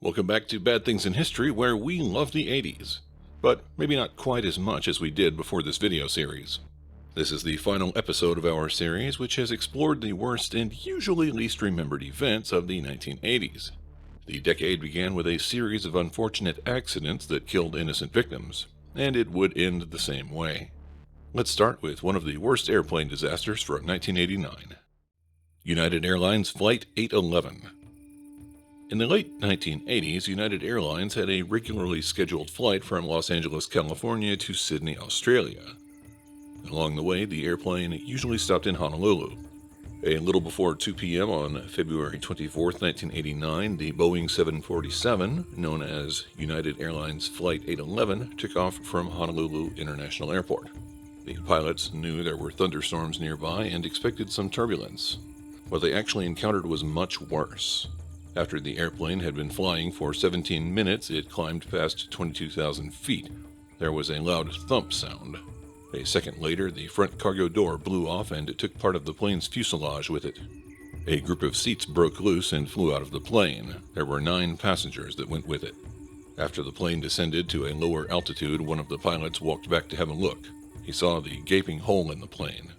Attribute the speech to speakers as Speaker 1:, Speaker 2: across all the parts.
Speaker 1: Welcome back to Bad Things in History, where we love the 80s. But maybe not quite as much as we did before this video series. This is the final episode of our series, which has explored the worst and usually least remembered events of the 1980s. The decade began with a series of unfortunate accidents that killed innocent victims, and it would end the same way. Let's start with one of the worst airplane disasters from 1989. United Airlines Flight 811. In the late 1980s, United Airlines had a regularly scheduled flight from Los Angeles, California to Sydney, Australia. Along the way, the airplane usually stopped in Honolulu. A little before 2 p.m. on February 24, 1989, the Boeing 747, known as United Airlines Flight 811, took off from Honolulu International Airport. The pilots knew there were thunderstorms nearby and expected some turbulence. What they actually encountered was much worse. After the airplane had been flying for 17 minutes, it climbed past 22,000 feet. There was a loud thump sound. A second later, the front cargo door blew off and it took part of the plane's fuselage with it. A group of seats broke loose and flew out of the plane. There were 9 passengers that went with it. After the plane descended to a lower altitude, one of the pilots walked back to have a look. He saw the gaping hole in the plane.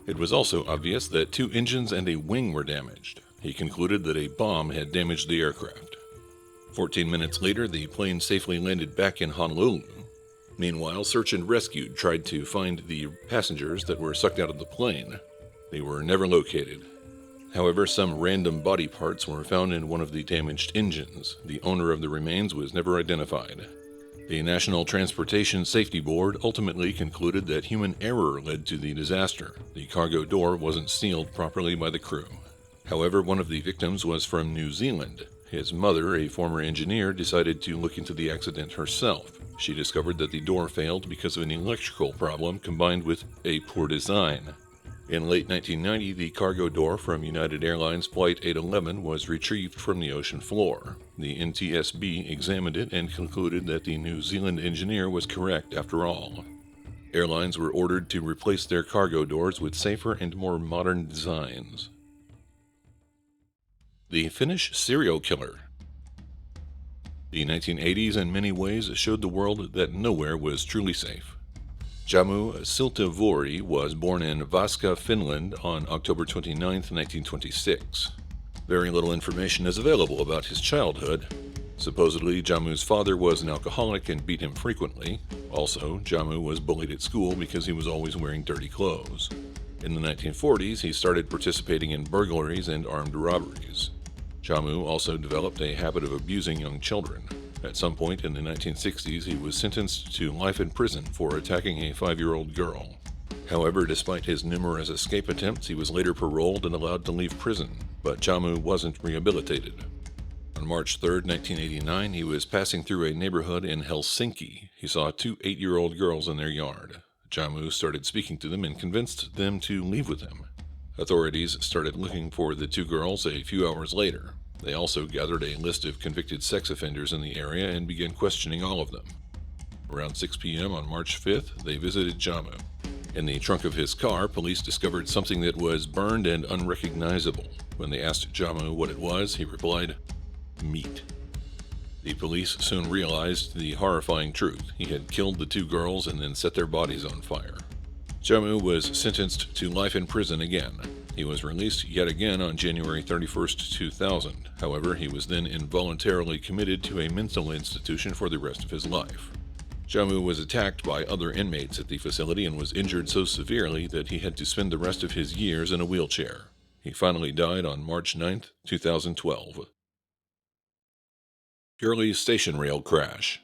Speaker 1: It was also obvious that 2 engines and a wing were damaged. He concluded that a bomb had damaged the aircraft. 14 minutes later, the plane safely landed back in Honolulu. Meanwhile, search and rescue tried to find the passengers that were sucked out of the plane. They were never located. However, some random body parts were found in one of the damaged engines. The owner of the remains was never identified. The National Transportation Safety Board ultimately concluded that human error led to the disaster. The cargo door wasn't sealed properly by the crew. However, one of the victims was from New Zealand. His mother, a former engineer, decided to look into the accident herself. She discovered that the door failed because of an electrical problem combined with a poor design. In late 1990, the cargo door from United Airlines Flight 811 was retrieved from the ocean floor. The NTSB examined it and concluded that the New Zealand engineer was correct after all. Airlines were ordered to replace their cargo doors with safer and more modern designs. The Finnish serial killer. The 1980s in many ways showed the world that nowhere was truly safe. Jammu Siltavuori was born in Vaasa, Finland on October 29, 1926. Very little information is available about his childhood. Supposedly, Jammu's father was an alcoholic and beat him frequently. Also, Jammu was bullied at school because he was always wearing dirty clothes. In the 1940s, he started participating in burglaries and armed robberies. Jammu also developed a habit of abusing young children. At some point in the 1960s, he was sentenced to life in prison for attacking a 5-year-old girl. However, despite his numerous escape attempts, he was later paroled and allowed to leave prison, but Jammu wasn't rehabilitated. On March 3, 1989, he was passing through a neighborhood in Helsinki. He saw 2 8-year-old girls in their yard. Jammu started speaking to them and convinced them to leave with him. Authorities started looking for the 2 girls a few hours later. They also gathered a list of convicted sex offenders in the area and began questioning all of them. Around 6 p.m. on March 5th, they visited Jammu. In the trunk of his car, police discovered something that was burned and unrecognizable. When they asked Jammu what it was, he replied, "Meat." The police soon realized the horrifying truth. He had killed the 2 girls and then set their bodies on fire. Jammu was sentenced to life in prison again. He was released yet again on January 31, 2000. However, he was then involuntarily committed to a mental institution for the rest of his life. Jammu was attacked by other inmates at the facility and was injured so severely that he had to spend the rest of his years in a wheelchair. He finally died on March 9, 2012. Purely station rail crash.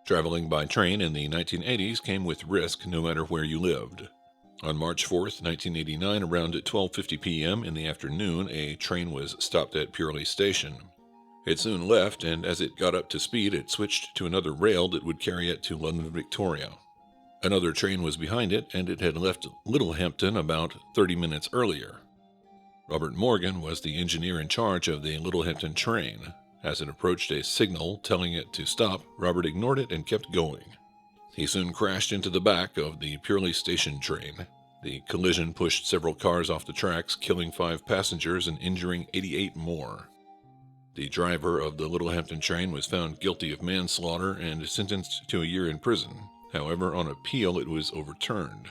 Speaker 1: Traveling by train in the 1980s came with risk no matter where you lived. On March 4, 1989, around 12:50 p.m. in the afternoon, a train was stopped at Purley Station. It soon left, and as it got up to speed, it switched to another rail that would carry it to London Victoria. Another train was behind it, and it had left Littlehampton about 30 minutes earlier. Robert Morgan was the engineer in charge of the Littlehampton train. As it approached a signal telling it to stop, Robert ignored it and kept going. He soon crashed into the back of the Purley Station train. The collision pushed several cars off the tracks, killing 5 passengers and injuring 88 more. The driver of the Littlehampton train was found guilty of manslaughter and sentenced to a year in prison. However, on appeal, it was overturned.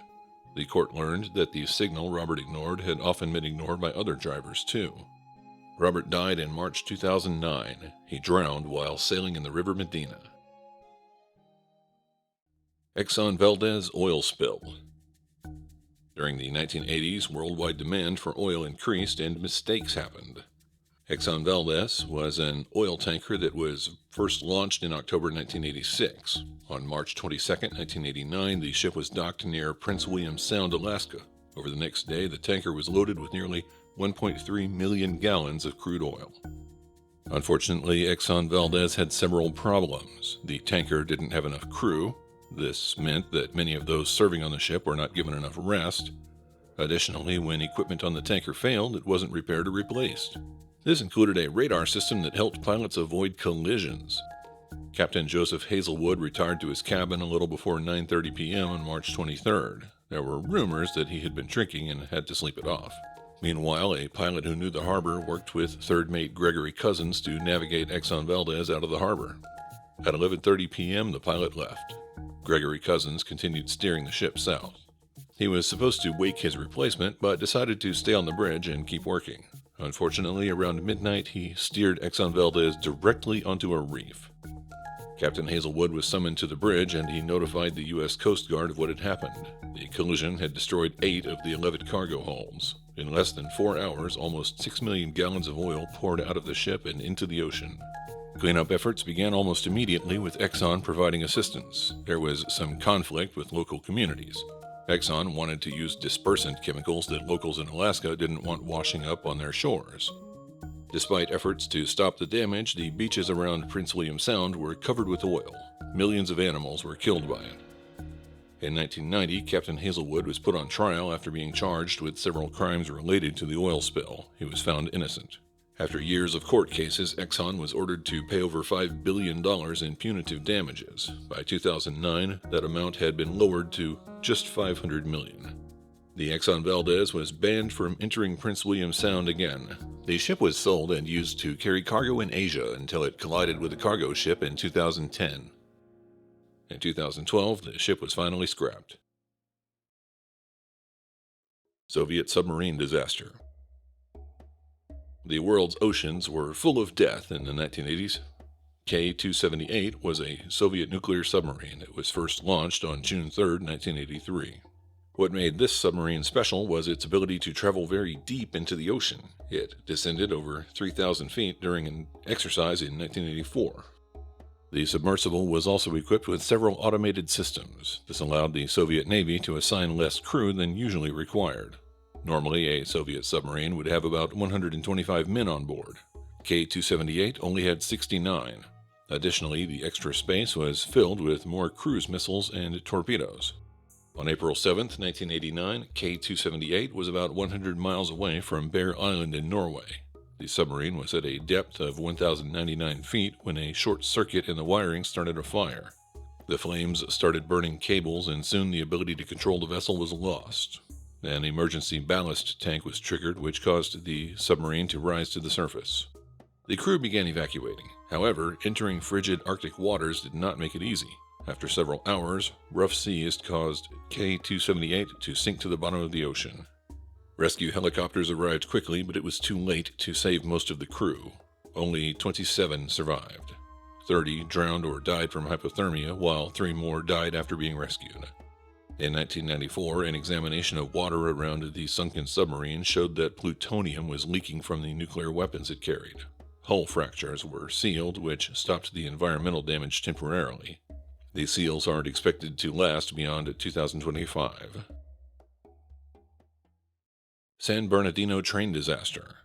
Speaker 1: The court learned that the signal Robert ignored had often been ignored by other drivers, too. Robert died in March 2009. He drowned while sailing in the River Medina. Exxon Valdez oil spill. During the 1980s, worldwide demand for oil increased and mistakes happened. Exxon Valdez was an oil tanker that was first launched in October 1986. On March 22, 1989, the ship was docked near Prince William Sound, Alaska. Over the next day, the tanker was loaded with nearly 1.3 million gallons of crude oil. Unfortunately, Exxon Valdez had several problems. The tanker didn't have enough crew. This meant that many of those serving on the ship were not given enough rest. Additionally, when equipment on the tanker failed, it wasn't repaired or replaced. This included a radar system that helped pilots avoid collisions. Captain Joseph Hazelwood retired to his cabin a little before 9:30 p.m. on March 23rd. There were rumors that he had been drinking and had to sleep it off. Meanwhile, a pilot who knew the harbor worked with third mate Gregory Cousins to navigate Exxon Valdez out of the harbor. At 11:30 p.m., the pilot left. Gregory Cousins continued steering the ship south. He was supposed to wake his replacement, but decided to stay on the bridge and keep working. Unfortunately, around midnight, he steered Exxon Valdez directly onto a reef. Captain Hazelwood was summoned to the bridge, and he notified the U.S. Coast Guard of what had happened. The collision had destroyed 8 of the 11 cargo holds. In less than 4 hours, almost 6 million gallons of oil poured out of the ship and into the ocean. Cleanup efforts began almost immediately, with Exxon providing assistance. There was some conflict with local communities. Exxon wanted to use dispersant chemicals that locals in Alaska didn't want washing up on their shores. Despite efforts to stop the damage, the beaches around Prince William Sound were covered with oil. Millions of animals were killed by it. In 1990, Captain Hazelwood was put on trial after being charged with several crimes related to the oil spill. He was found innocent. After years of court cases, Exxon was ordered to pay over $5 billion in punitive damages. By 2009, that amount had been lowered to just $500 million. The Exxon Valdez was banned from entering Prince William Sound again. The ship was sold and used to carry cargo in Asia until it collided with a cargo ship in 2010. In 2012, the ship was finally scrapped. Soviet submarine disaster. The world's oceans were full of death in the 1980s. K-278 was a Soviet nuclear submarine. It was first launched on June 3, 1983. What made this submarine special was its ability to travel very deep into the ocean. It descended over 3,000 feet during an exercise in 1984. The submersible was also equipped with several automated systems. This allowed the Soviet Navy to assign less crew than usually required. Normally, a Soviet submarine would have about 125 men on board. K-278 only had 69. Additionally, the extra space was filled with more cruise missiles and torpedoes. On April 7, 1989, K-278 was about 100 miles away from Bear Island in Norway. The submarine was at a depth of 1,099 feet when a short circuit in the wiring started a fire. The flames started burning cables, and soon the ability to control the vessel was lost. An emergency ballast tank was triggered, which caused the submarine to rise to the surface. The crew began evacuating. However, entering frigid Arctic waters did not make it easy. After several hours, rough seas caused K-278 to sink to the bottom of the ocean. Rescue helicopters arrived quickly, but it was too late to save most of the crew. Only 27 survived. 30 drowned or died from hypothermia, while 3 more died after being rescued. In 1994, an examination of water around the sunken submarine showed that plutonium was leaking from the nuclear weapons it carried. Hull fractures were sealed, which stopped the environmental damage temporarily. The seals aren't expected to last beyond 2025. San Bernardino train disaster.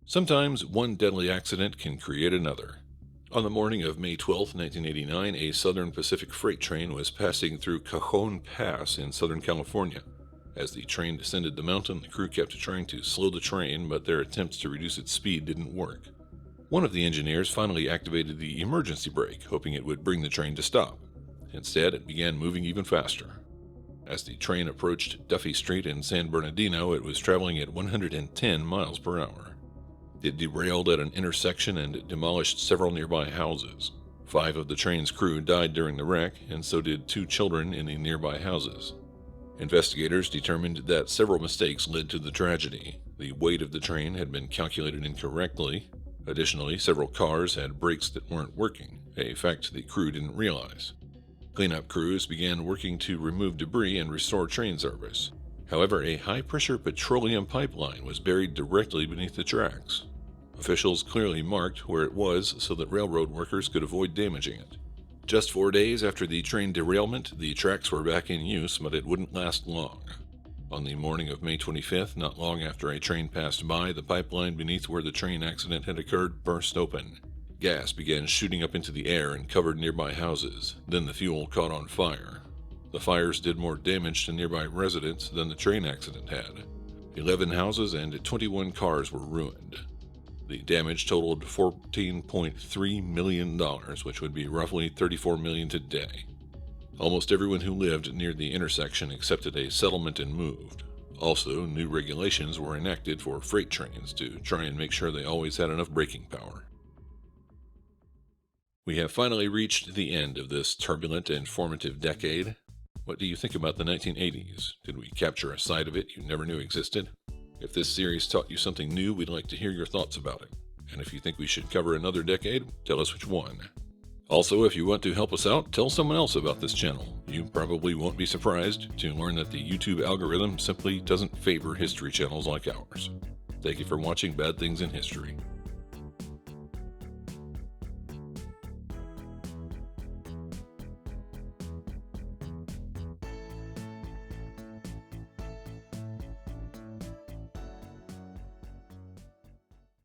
Speaker 1: Sometimes one deadly accident can create another. On the morning of May 12, 1989, a Southern Pacific freight train was passing through Cajon Pass in Southern California. As the train descended the mountain, the crew kept trying to slow the train, but their attempts to reduce its speed didn't work. One of the engineers finally activated the emergency brake, hoping it would bring the train to stop. Instead, it began moving even faster. As the train approached Duffy Street in San Bernardino, it was traveling at 110 miles per hour. It derailed at an intersection and demolished several nearby houses. 5 of the train's crew died during the wreck, and so did 2 children in the nearby houses. Investigators determined that several mistakes led to the tragedy. The weight of the train had been calculated incorrectly. Additionally, several cars had brakes that weren't working, a fact the crew didn't realize. Cleanup crews began working to remove debris and restore train service. However, a high-pressure petroleum pipeline was buried directly beneath the tracks. Officials clearly marked where it was so that railroad workers could avoid damaging it. Just 4 days after the train derailment, the tracks were back in use, but it wouldn't last long. On the morning of May 25th, not long after a train passed by, the pipeline beneath where the train accident had occurred burst open. Gas began shooting up into the air and covered nearby houses. Then the fuel caught on fire. The fires did more damage to nearby residents than the train accident had. 11 houses and 21 cars were ruined. The damage totaled $14.3 million, which would be roughly $34 million today. Almost everyone who lived near the intersection accepted a settlement and moved. Also, new regulations were enacted for freight trains to try and make sure they always had enough braking power. We have finally reached the end of this turbulent and formative decade. What do you think about the 1980s? Did we capture a side of it you never knew existed? If this series taught you something new, we'd like to hear your thoughts about it. And if you think we should cover another decade, tell us which one. Also, if you want to help us out, tell someone else about this channel. You probably won't be surprised to learn that the YouTube algorithm simply doesn't favor history channels like ours. Thank you for watching Bad Things in History.